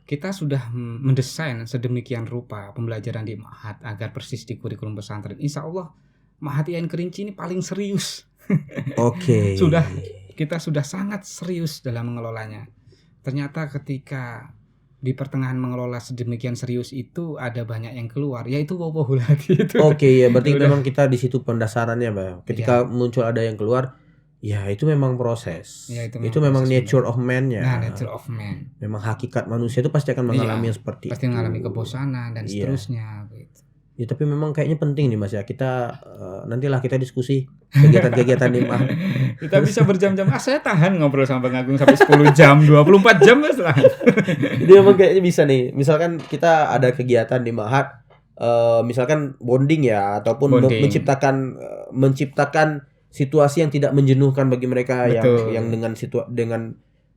Kita sudah mendesain sedemikian rupa pembelajaran di Ma'had agar persis di kurikulum pesantren. Insya Allah Ma'had YN Kerinci ini paling serius. Oke. Kita sudah sangat serius dalam mengelolanya. Ternyata ketika di pertengahan mengelola sedemikian serius itu ada banyak yang keluar, yaitu wallahul hadi itu. Oke, ya berarti memang kita di situ pendasarannya, Mbak. Ketika muncul ada yang keluar, ya itu memang proses. Ya, itu memang nature of man-nya. Nah, nature of man. Memang hakikat manusia itu pasti akan mengalami seperti itu. Pasti mengalami kebosanan dan seterusnya gitu. Ya tapi memang kayaknya penting nih, Mas ya. Kita nantilah kita diskusi kegiatan-kegiatan nih, Mas. Kita bisa berjam-jam. Saya tahan ngobrol sama Bang Agung sampai 10 jam, 24 jam Mas lah. Jadi memang kayaknya bisa nih. Misalkan kita ada kegiatan di Ma'had, misalkan bonding ya, ataupun menciptakan situasi yang tidak menjenuhkan bagi mereka. Betul. yang dengan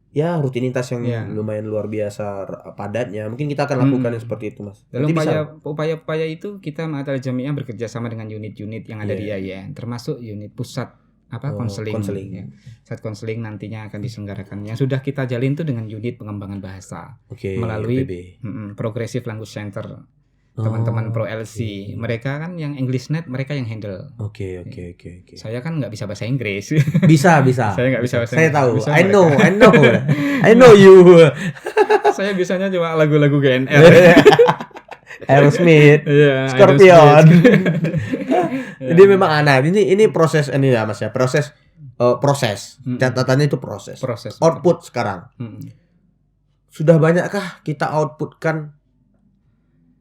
ya rutinitas yang lumayan luar biasa padatnya. Mungkin kita akan lakukan yang seperti itu, Mas. Dalam upaya-upaya itu kita Ma'had Al-Jami'ah bekerja sama dengan unit-unit yang ada di YN, termasuk unit pusat konseling. Ya. Pusat konseling nantinya akan diselenggarakan. Yang sudah kita jalin itu dengan unit pengembangan bahasa melalui Progressive Language Center. Teman-teman Pro LC, mereka kan yang EnglishNet, mereka yang handle. Oke. Saya kan nggak bisa bahasa Inggris. Bisa. Saya nggak bisa bahasa Inggris. Saya tahu. Bisa I know you. Saya bisanya cuma lagu-lagu GNR. Aerosmith, Scorpion. Jadi memang aneh. Ini proses ini ya, Mas ya. Proses proses. Catatannya itu proses. betul. Output sekarang. Sudah banyakkah kita outputkan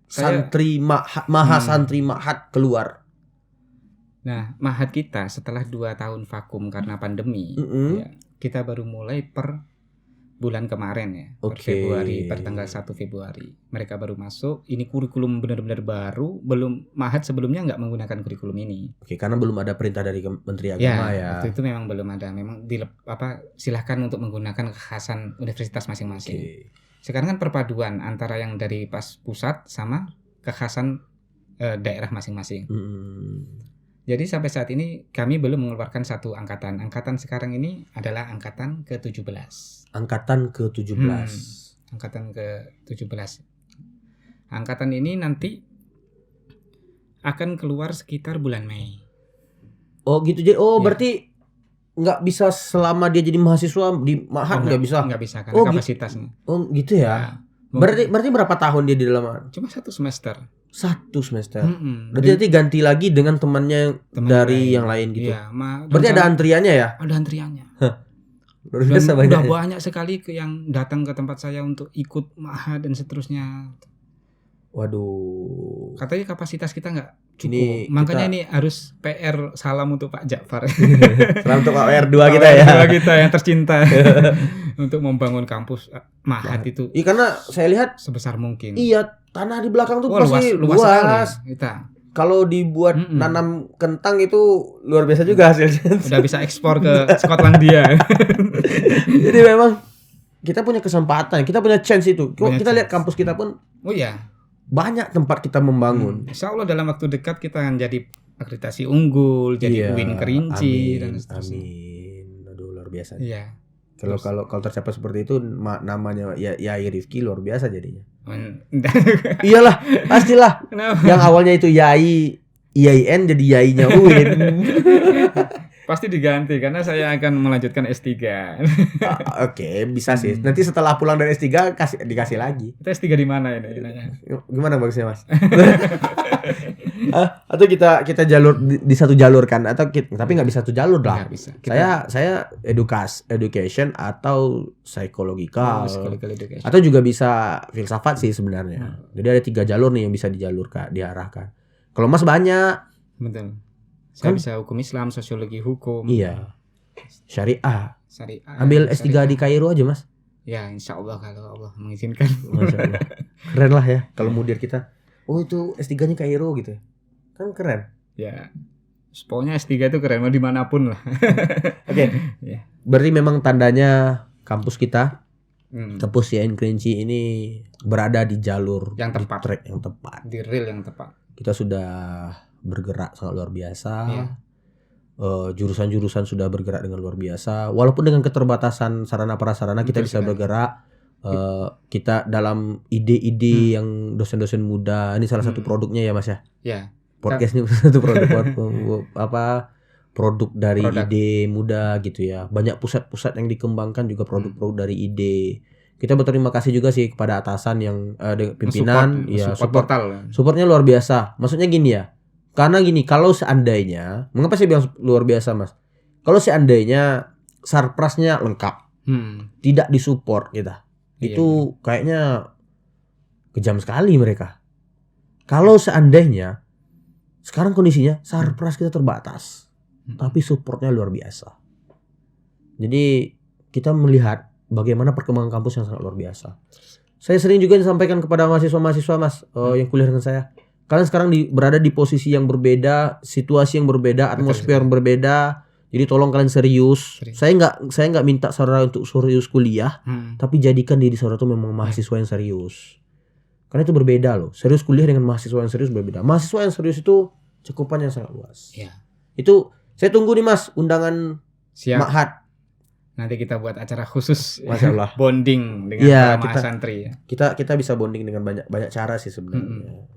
santri mahasantri Ma'had keluar? Nah, Ma'had kita setelah 2 tahun vakum karena pandemi, ya, kita baru mulai per bulan kemarin ya, per Februari, per tanggal 1 Februari. Mereka baru masuk, ini kurikulum benar-benar baru, belum Ma'had sebelumnya nggak menggunakan kurikulum ini. Karena belum ada perintah dari Menteri Agama ya. Waktu itu memang belum ada, memang silahkan untuk menggunakan kekhasan universitas masing-masing. Sekarang kan perpaduan antara yang dari pusat sama kekhasan daerah masing-masing. Jadi sampai saat ini kami belum mengeluarkan satu angkatan. Angkatan sekarang ini adalah angkatan ke-17. Angkatan ke-17. Angkatan ke-17. Angkatan ini nanti akan keluar sekitar bulan Mei. Oh gitu. Jadi berarti nggak bisa selama dia jadi mahasiswa di Ma'had nggak bisa. Nggak bisa karena kapasitasnya. Gitu ya. Berarti berapa tahun dia di dalam? Cuma 1 semester. 1 semester. Berarti ganti lagi dengan temannya dari yang lain gitu. Iya, berarti ada antriannya ya? Ada antriannya. Luar biasa banyak. Udah banyak sekali yang datang ke tempat saya untuk ikut Ma'had dan seterusnya. Waduh. Katanya kapasitas kita nggak cukup. Makanya ini harus PR salam untuk Pak Ja'far. Salam untuk Pak PR2 kita ya. PR2 kita yang tercinta. Untuk membangun kampus Ma'had itu. Iya, karena saya lihat sebesar mungkin. Iya, tanah di belakang tuh pasti luas sekali. Kalau dibuat nanam kentang itu luar biasa juga hasilnya. Udah bisa ekspor ke Skotlandia. Jadi memang kita punya kesempatan, kita punya chance itu. Kita lihat kampus kita pun. Oh iya. Banyak tempat kita membangun. Insya Allah dalam waktu dekat kita akan jadi akreditasi unggul, jadi UIN Kerinci dan seterusnya. Amin. Aduh, luar biasa. Iya. Kalau tercapai seperti itu namanya Yai Rifki luar biasa jadinya. Iyalah, pastilah. Kenapa? Yang awalnya itu IAIN jadi Yainya UIN. Pasti diganti karena saya akan melanjutkan S3. Oke, bisa sih. Nanti setelah pulang dari S3 dikasih lagi. Kita S3 di mana ini? Gimana bagusnya, Mas? Atau kita jalur di satu jalur kan tapi nggak bisa satu jalur lah. Bisa. Saya education atau psychological. Education. Atau juga bisa filsafat sih sebenarnya. Jadi ada 3 jalur nih yang bisa diarahkan. Kalau Mas banyak. Betul. Saya bisa hukum Islam, sosiologi hukum. Iya. Syariah. Ambil S3 di Kairo aja, Mas. Ya, insya Allah kalau Allah mengizinkan. Masya Allah. Keren lah ya kalau mudir kita. Oh, itu S3-nya Kairo gitu. Kan keren. Ya. Pokoknya S3 itu keren mau dimanapun lah. Oke. Ya. Berarti memang tandanya kampus kita kampus IAIN Kerinci ini berada di jalur yang tepat, di track yang tepat. Di rel yang tepat. Kita sudah bergerak sangat luar biasa. Jurusan-jurusan sudah bergerak dengan luar biasa. Walaupun dengan keterbatasan sarana prasarana kita bisa bergerak. Kita dalam ide-ide yang dosen-dosen muda. Ini salah satu produknya ya, Mas ya. Ya. Podcast ini satu produk produk dari ide muda gitu ya. Banyak pusat-pusat yang dikembangkan juga produk-produk dari ide. Kita berterima kasih juga sih kepada atasan yang pimpinan supportnya luar biasa. Maksudnya gini ya. Karena gini, kalau seandainya, mengapa saya bilang luar biasa, Mas? Kalau seandainya sarprasnya lengkap, tidak disupport kita, itu kayaknya kejam sekali mereka. Kalau seandainya sekarang kondisinya sarpras kita terbatas, tapi supportnya luar biasa. Jadi kita melihat bagaimana perkembangan kampus yang sangat luar biasa. Saya sering juga disampaikan kepada mahasiswa-mahasiswa, Mas, yang kuliah dengan saya. Kalian sekarang berada di posisi yang berbeda, situasi yang berbeda, atmosfer yang berbeda. Jadi tolong kalian serius. Saya nggak minta saudara untuk serius kuliah, tapi jadikan diri saudara itu memang mahasiswa yang serius. Karena itu berbeda loh. Serius kuliah dengan mahasiswa yang serius berbeda. Mahasiswa yang serius itu cakupannya sangat luas. Ya. Itu saya tunggu nih, Mas, undangan Ma'had. Nanti kita buat acara khusus. Masya Allah. Bonding dengan para mahasantri. Kita bisa bonding dengan banyak cara sih sebenarnya.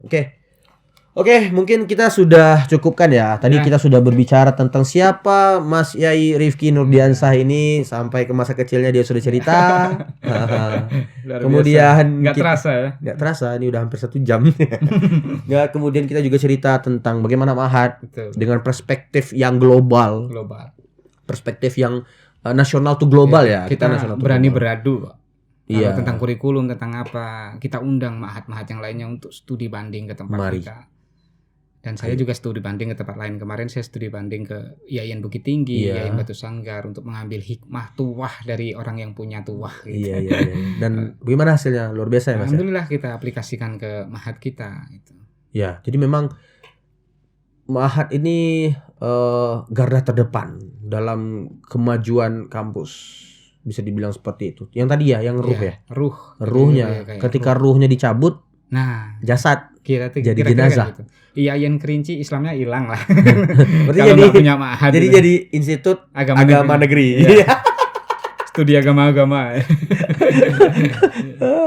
Oke, mungkin kita sudah cukupkan ya. Tadi kita sudah berbicara tentang siapa Mas Yai Rifki Nurdiansah ini. Sampai ke masa kecilnya dia sudah cerita. Kemudian nggak terasa ya? Nggak terasa, ini udah hampir 1 jam. Kemudian kita juga cerita tentang bagaimana Ma'had dengan perspektif yang global. perspektif yang nasional to global ya. Kita nasional to berani global. beradu kok. Iya. Tentang kurikulum, tentang apa, kita undang ma'had-ma'had yang lainnya untuk studi banding ke tempat kita. Dan saya juga studi banding ke tempat lain. Kemarin saya studi banding ke IAIN Bukit Tinggi, IAIN Batu Sanggar untuk mengambil hikmah tuah dari orang yang punya tuah. Gitu. Iya. Dan bagaimana hasilnya? Luar biasa ya Mas? Alhamdulillah kita aplikasikan ke ma'had kita. Gitu. Ya, jadi memang ma'had ini garda terdepan dalam kemajuan kampus. Bisa dibilang seperti itu. Yang tadi ya, yang ruh ya. Ruhnya. Ketika ruhnya dicabut, jasad jadi jenazah. Gitu. IAIN Kerinci Islamnya hilang lah. Berarti kalau nggak punya ma'had. Jadi gitu. jadi institut agama negeri. Iya. Studi agama-agama.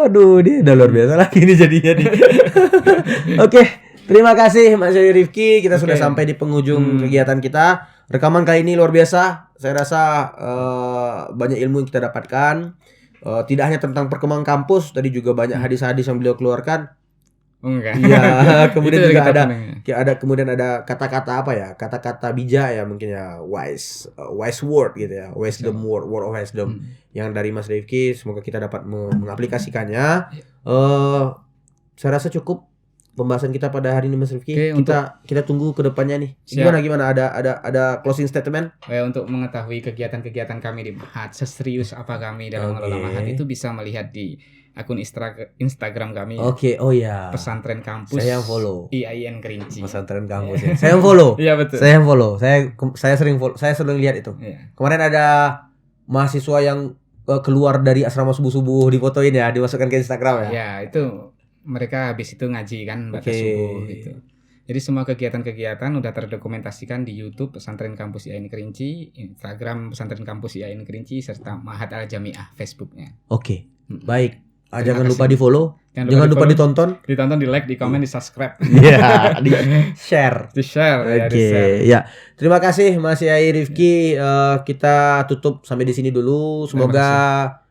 Aduh, dia udah luar biasa lagi ini jadinya nih. Oke, terima kasih Mas Yai Rifki. Kita sudah sampai di penghujung kegiatan kita. Rekaman kali ini luar biasa. Saya rasa banyak ilmu yang kita dapatkan. Tidak hanya tentang perkembangan kampus, tadi juga banyak hadis-hadis yang beliau keluarkan. Enggak. Iya, kemudian juga ada kata-kata apa ya? Kata-kata bijak ya mungkin ya, wise word gitu ya. Wisdom word of wisdom yang dari Mas Rifki, semoga kita dapat mengaplikasikannya. Saya rasa cukup pembahasan kita pada hari ini Mas Rifki. Kita tunggu ke depannya nih. Gimana ada closing statement? Untuk mengetahui kegiatan-kegiatan kami di ma'had, seserius apa kami dalam mengelola ma'had itu bisa melihat di akun Instagram kami. Pesantren Kampus. Saya yang follow. IAIN Kerinci. Pesantren Kampus ya. Saya yang follow. Iya betul. Saya yang follow. Saya sering follow. Saya sering lihat itu. Iya. Kemarin ada mahasiswa yang keluar dari asrama subuh-subuh difotoin ya, dimasukkan ke Instagram ya. Ya, itu mereka habis itu ngaji kan baca subuh gitu. Jadi semua kegiatan-kegiatan udah terdokumentasikan di YouTube Pesantren Kampus IAIN Kerinci, Instagram Pesantren Kampus IAIN Kerinci, serta Ma'had Al-Jami'ah Facebooknya. Baik. Jangan lupa di follow. Jangan lupa ditonton. Ditonton, di like, di komen, di subscribe. Iya, di share. Di share. Ya. Terima kasih Mas Yai Rifki. Kita tutup sampai di sini dulu. Semoga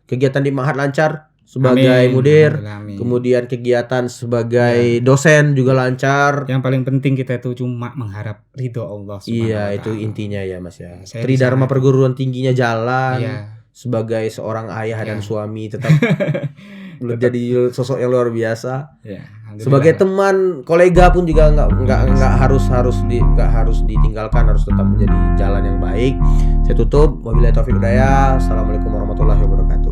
kegiatan di ma'had lancar sebagai mudir. Kemudian kegiatan sebagai dosen juga lancar. Yang paling penting kita itu cuma mengharap ridho Allah Subhanahu wa ta'ala. Itu intinya ya Mas ya. Tridharma perguruan tingginya jalan. Sebagai seorang ayah dan suami tetap menjadi sosok yang luar biasa. Sebagai teman, kolega pun juga nggak harus ditinggalkan, harus tetap menjadi jalan yang baik. Saya tutup. Wabillahi taufiq hidayah. Assalamualaikum warahmatullahi wabarakatuh.